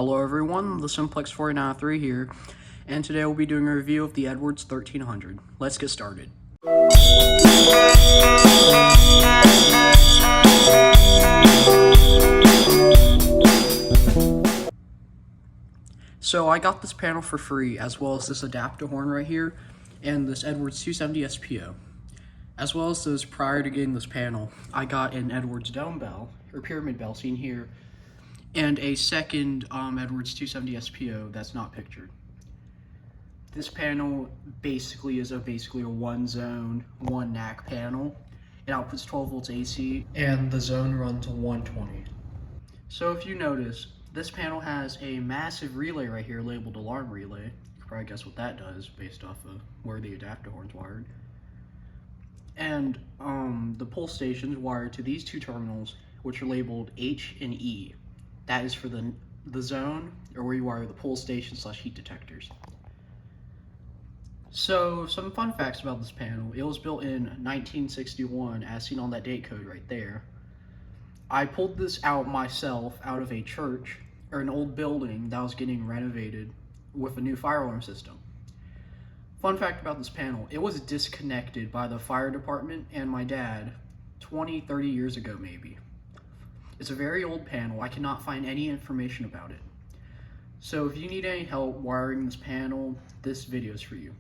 Hello everyone, the Simplex 493 here, and today we'll be doing a review of the Edwards 1300. Let's get started. So I got this panel for free, as well as this adapter horn right here, and this Edwards 270 SPO. As well as those prior to getting this panel, I got an Edwards dome bell, or pyramid bell seen here, and a second Edwards 270 SPO that's not pictured. This panel basically is a one zone, one NAC panel. It outputs 12 volts AC, and the zone runs to 120. So if you notice, this panel has a massive relay right here labeled alarm relay. You can probably guess what that does based off of where the adapter horn's wired. And the pull station's wired to these two terminals, which are labeled H and E. That is for the zone, or where you wire the pull station / heat detectors. So, some fun facts about this panel. It was built in 1961, as seen on that date code right there. I pulled this out myself out of a church, or an old building that was getting renovated with a new fire alarm system. Fun fact about this panel, it was disconnected by the fire department and my dad 20-30 years ago maybe. It's a very old panel. I cannot find any information about it. So if you need any help wiring this panel, this video is for you.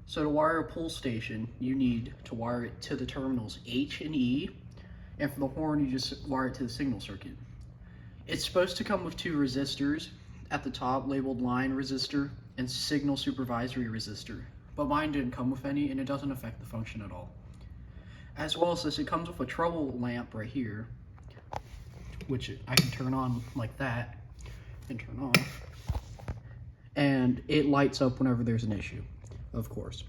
So to wire a pull station, you need to wire it to the terminals H and E, and for the horn, you just wire it to the signal circuit. It's supposed to come with two resistors at the top labeled line resistor and signal supervisory resistor, but mine didn't come with any, and it doesn't affect the function at all. As well as this, it comes with a trouble lamp right here, which I can turn on like that and turn off, and it lights up whenever there's an issue, of course.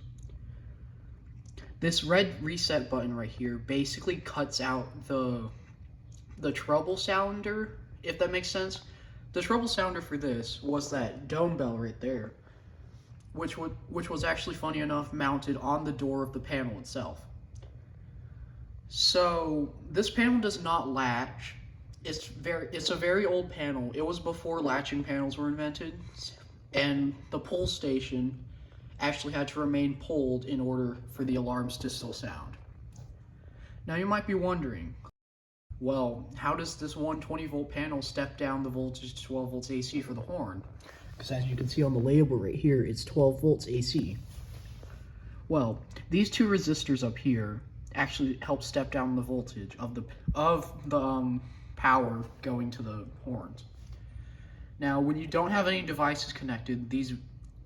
This red reset button right here basically cuts out the trouble sounder, if that makes sense. The trouble sounder for this was that dome bell right there, which was actually, funny enough, mounted on the door of the panel itself. So this panel does not latch. It's a very old panel. It was before latching panels were invented, and the pull station actually had to remain pulled in order for the alarms to still sound. Now you might be wondering, well, how does this 120 volt panel step down the voltage to 12 volts AC for the horn? Because as you can see on the label right here, it's 12 volts AC. Well, these two resistors up here actually help step down the voltage of the power going to the horns. Now, when you don't have any devices connected, these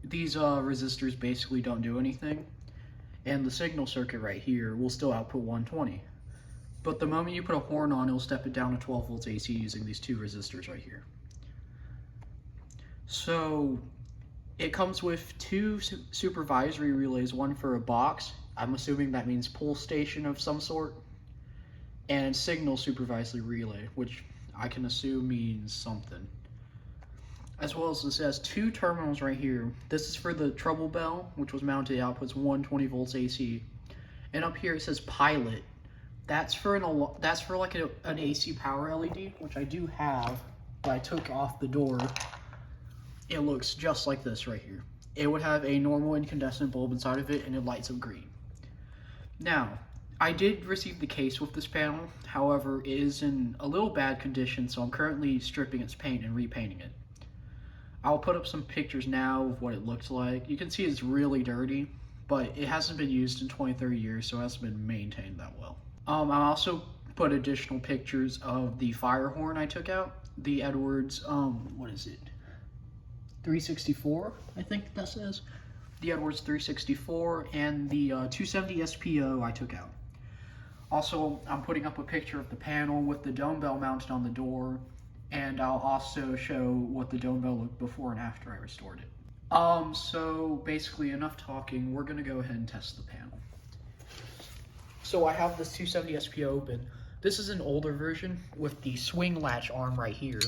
resistors basically don't do anything, and the signal circuit right here will still output 120. But the moment you put a horn on, it'll step it down to 12 volts AC using these two resistors right here. So it comes with two supervisory relays, one for a box, I'm assuming that means pull station of some sort, and signal supervisory relay, which I can assume means something. As well as this has two terminals right here. This is for the trouble bell, which was mounted, outputs 120 volts AC. And up here it says pilot. That's for like an AC power LED, which I do have, but I took off the door. It looks just like this right here. It would have a normal incandescent bulb inside of it, and it lights up green. Now, I did receive the case with this panel, however, it is in a little bad condition, so I'm currently stripping its paint and repainting it. I'll put up some pictures now of what it looks like. You can see it's really dirty, but it hasn't been used in 20-30 years, so it hasn't been maintained that well. I also put additional pictures of the fire horn I took out, the Edwards, what is it? 364, I think that says. The Edwards 364 and the 270 SPO I took out. Also, I'm putting up a picture of the panel with the dome bell mounted on the door, and I'll also show what the dome bell looked before and after I restored it. So basically enough talking, we're gonna go ahead and test the panel. So I have this 270 SPO open. This is an older version with the swing latch arm right here,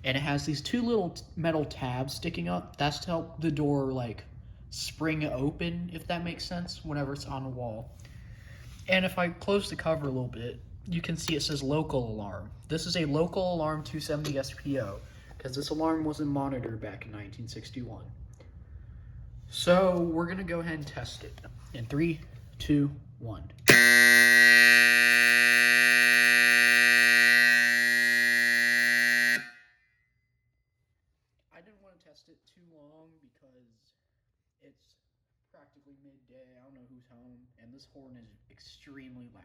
and it has these two little metal tabs sticking up. That's to help the door like spring open, if that makes sense, whenever it's on a wall. And if I close the cover a little bit, you can see it says local alarm. This is a local alarm 270 SPO, because this alarm wasn't monitored back in 1961. So we're gonna go ahead and test it in 3, 2, 1. I didn't want to test it too long because it's practically midday. I don't know who's home, and this horn is extremely loud.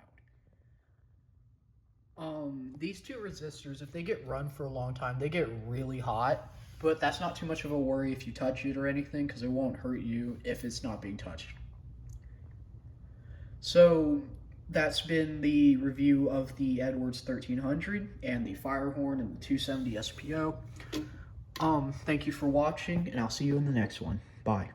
These two resistors, if they get run for a long time, they get really hot, but that's not too much of a worry if you touch it or anything, because it won't hurt you if it's not being touched. So that's been the review of the Edwards 1300 and the Firehorn and the 270 SPO. Thank you for watching, and I'll see you in the next one. Bye.